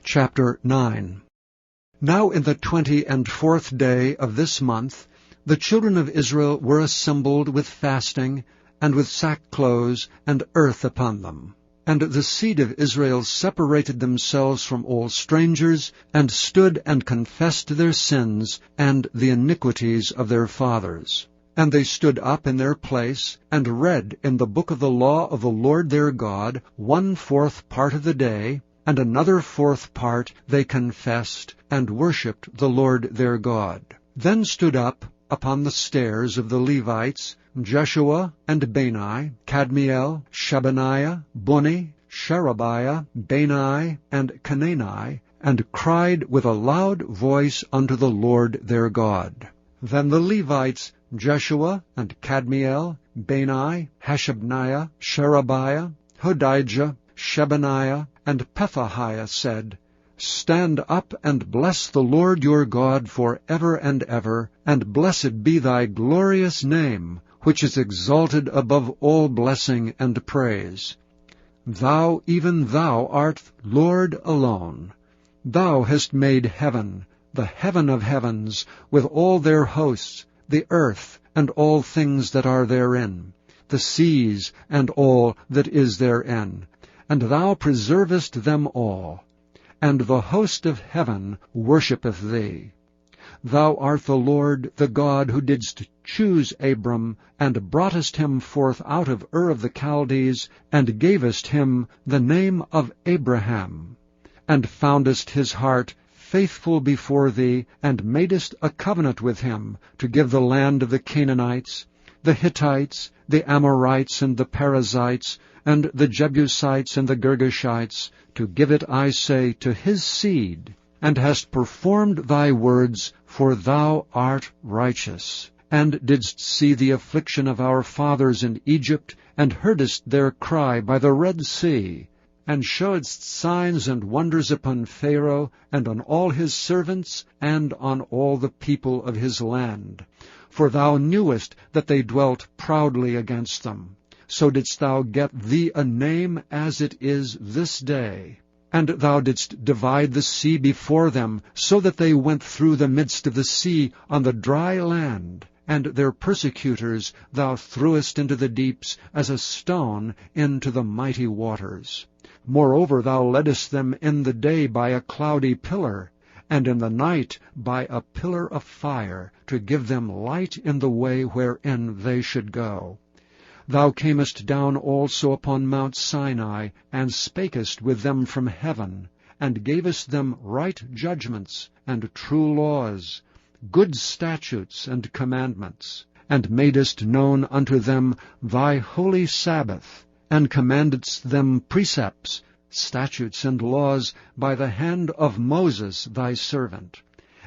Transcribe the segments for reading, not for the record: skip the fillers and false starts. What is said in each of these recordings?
Chapter 9. Now in the 24th day of this month the children of Israel were assembled with fasting, and with sackcloths and earth upon them. And the seed of Israel separated themselves from all strangers, and stood and confessed their sins and the iniquities of their fathers. And they stood up in their place, and read in the book of the law of the Lord their God 1/4 part of the day, and another 4th part they confessed, and worshipped the Lord their God. Then stood up upon the stairs of the Levites Jeshua and Bani, Kadmiel, Shebaniah, Bunni, Sherebiah, Bani, and Canaani, and cried with a loud voice unto the Lord their God. Then the Levites Jeshua and Kadmiel, Bani, Hashabniah, Sherebiah, Hodijah, Shebaniah, and Pethahiah said, Stand up and bless the Lord your God for ever and ever, and blessed be thy glorious name, which is exalted above all blessing and praise. Thou, even thou, art Lord alone. Thou hast made heaven, the heaven of heavens, with all their hosts, the earth, and all things that are therein, the seas, and all that is therein, and thou preservest them all. And the host of heaven worshippeth thee. Thou art the Lord, the God, who didst choose Abram, and broughtest him forth out of Ur of the Chaldees, and gavest him the name of Abraham, and foundest his heart faithful before thee, and madest a covenant with him, to give the land of the Canaanites, the Hittites, the Amorites, and the Perizzites, and the Jebusites, and the Girgashites, to give it, I say, to his seed, and hast performed thy words, for thou art righteous, and didst see the affliction of our fathers in Egypt, and heardest their cry by the Red Sea, and showedst signs and wonders upon Pharaoh, and on all his servants, and on all the people of his land. For thou knewest that they dwelt proudly against them. So didst thou get thee a name as it is this day. And thou didst divide the sea before them, so that they went through the midst of the sea on the dry land. And their persecutors thou threwest into the deeps as a stone into the mighty waters. Moreover thou leddest them in the day by a cloudy pillar, and in the night by a pillar of fire, to give them light in the way wherein they should go. Thou camest down also upon Mount Sinai, and spakest with them from heaven, and gavest them right judgments, and true laws, good statutes and commandments, and madest known unto them thy holy Sabbath, and commandedst them precepts, statutes, and laws by the hand of Moses thy servant,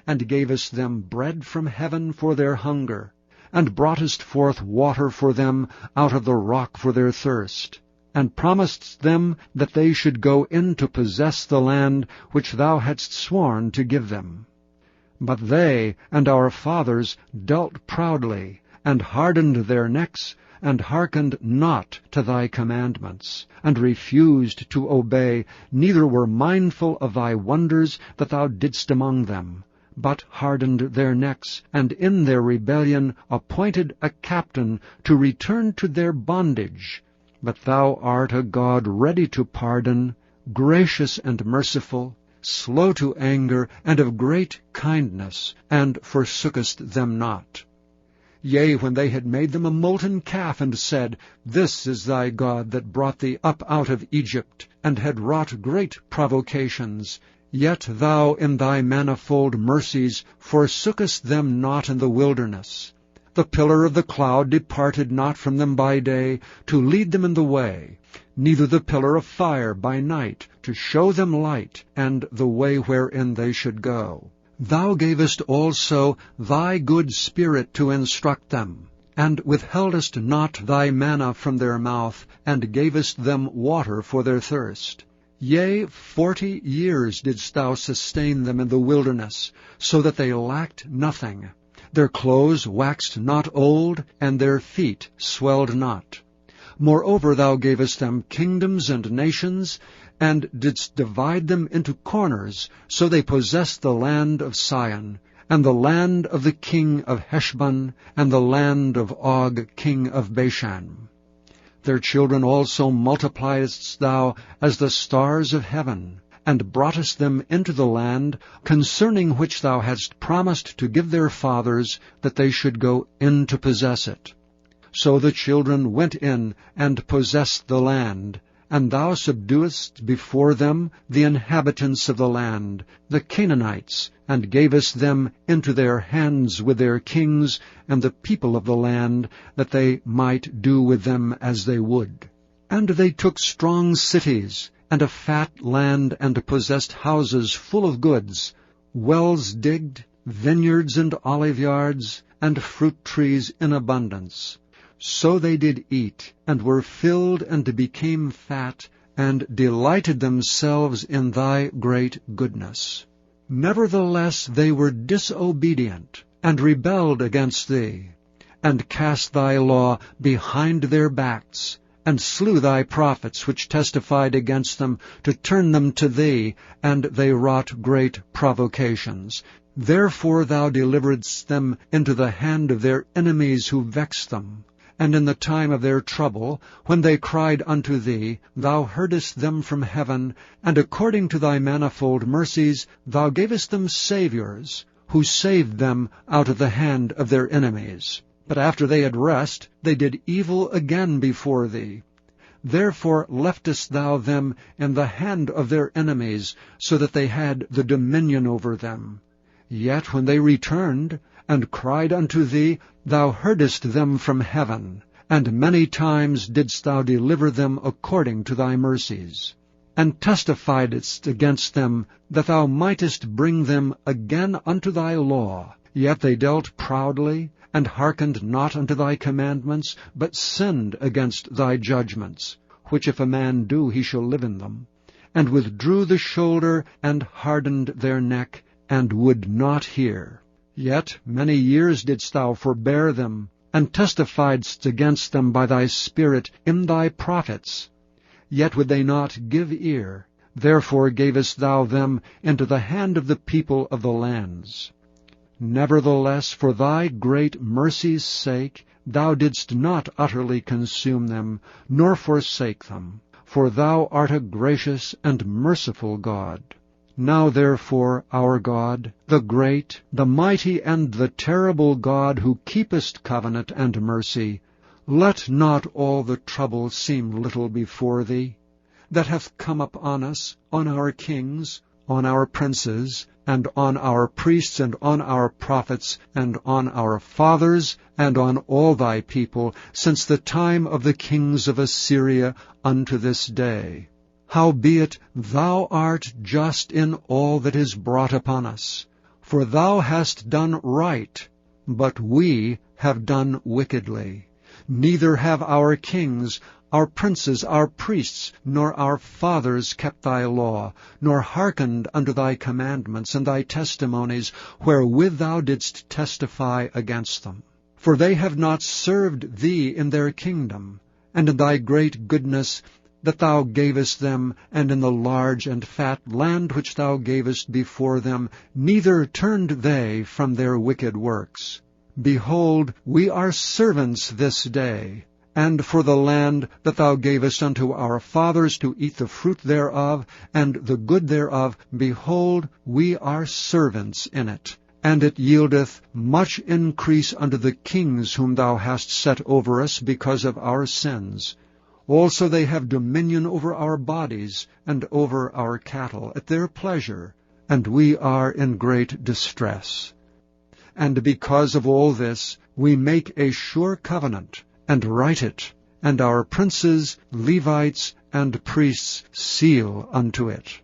and gavest them bread from heaven for their hunger, and broughtest forth water for them out of the rock for their thirst, and promisedst them that they should go in to possess the land which thou hadst sworn to give them. But they and our fathers dealt proudly, and hardened their necks, and hearkened not to thy commandments, and refused to obey, neither were mindful of thy wonders that thou didst among them, but hardened their necks, and in their rebellion appointed a captain to return to their bondage. But thou art a God ready to pardon, gracious and merciful, slow to anger, and of great kindness, and forsookest them not. Yea, when they had made them a molten calf, and said, This is thy God that brought thee up out of Egypt, and had wrought great provocations, yet thou in thy manifold mercies forsookest them not in the wilderness. The pillar of the cloud departed not from them by day, to lead them in the way, neither the pillar of fire by night, to show them light, and the way wherein they should go. Thou gavest also thy good Spirit to instruct them, and withheldest not thy manna from their mouth, and gavest them water for their thirst. Yea, 40 years didst thou sustain them in the wilderness, so that they lacked nothing. Their clothes waxed not old, and their feet swelled not. Moreover thou gavest them kingdoms and nations, and didst divide them into corners, so they possessed the land of Sihon, and the land of the king of Heshbon, and the land of Og king of Bashan. Their children also multipliedst thou as the stars of heaven, and broughtest them into the land, concerning which thou hadst promised to give their fathers, that they should go in to possess it. So the children went in and possessed the land, and thou subduedst before them the inhabitants of the land, the Canaanites, and gavest them into their hands with their kings and the people of the land, that they might do with them as they would. And they took strong cities, and a fat land, and possessed houses full of goods, wells digged, vineyards and oliveyards, and fruit trees in abundance. So they did eat, and were filled, and became fat, and delighted themselves in thy great goodness. Nevertheless they were disobedient, and rebelled against thee, and cast thy law behind their backs, and slew thy prophets which testified against them, to turn them to thee, and they wrought great provocations. Therefore thou deliveredst them into the hand of their enemies who vexed them. And in the time of their trouble, when they cried unto thee, thou heardest them from heaven, and according to thy manifold mercies thou gavest them saviours, who saved them out of the hand of their enemies. But after they had rest, they did evil again before thee. Therefore leftest thou them in the hand of their enemies, so that they had the dominion over them. Yet when they returned, and cried unto thee, thou heardest them from heaven, and many times didst thou deliver them according to thy mercies, and testifiedst against them, that thou mightest bring them again unto thy law. Yet they dealt proudly, and hearkened not unto thy commandments, but sinned against thy judgments, which if a man do, he shall live in them, and withdrew the shoulder, and hardened their neck, and would not hear. Yet many years didst thou forbear them, and testifiedst against them by thy Spirit in thy prophets. Yet would they not give ear, therefore gavest thou them into the hand of the people of the lands. Nevertheless, for thy great mercy's sake, thou didst not utterly consume them, nor forsake them, for thou art a gracious and merciful God. Now therefore, our God, the great, the mighty, and the terrible God, who keepest covenant and mercy, let not all the trouble seem little before thee, that hath come upon us, on our kings, on our princes, and on our priests, and on our prophets, and on our fathers, and on all thy people, since the time of the kings of Assyria unto this day. Howbeit thou art just in all that is brought upon us, for thou hast done right, but we have done wickedly. Neither have our kings, our princes, our priests, nor our fathers kept thy law, nor hearkened unto thy commandments and thy testimonies, wherewith thou didst testify against them. For they have not served thee in their kingdom, and in thy great goodness that thou gavest them, and in the large and fat land which thou gavest before them, neither turned they from their wicked works. Behold, we are servants this day, and for the land that thou gavest unto our fathers to eat the fruit thereof, and the good thereof, behold, we are servants in it. And it yieldeth much increase unto the kings whom thou hast set over us because of our sins. Also they have dominion over our bodies, and over our cattle, at their pleasure, and we are in great distress. And because of all this, we make a sure covenant, and write it, and our princes, Levites, and priests seal unto it.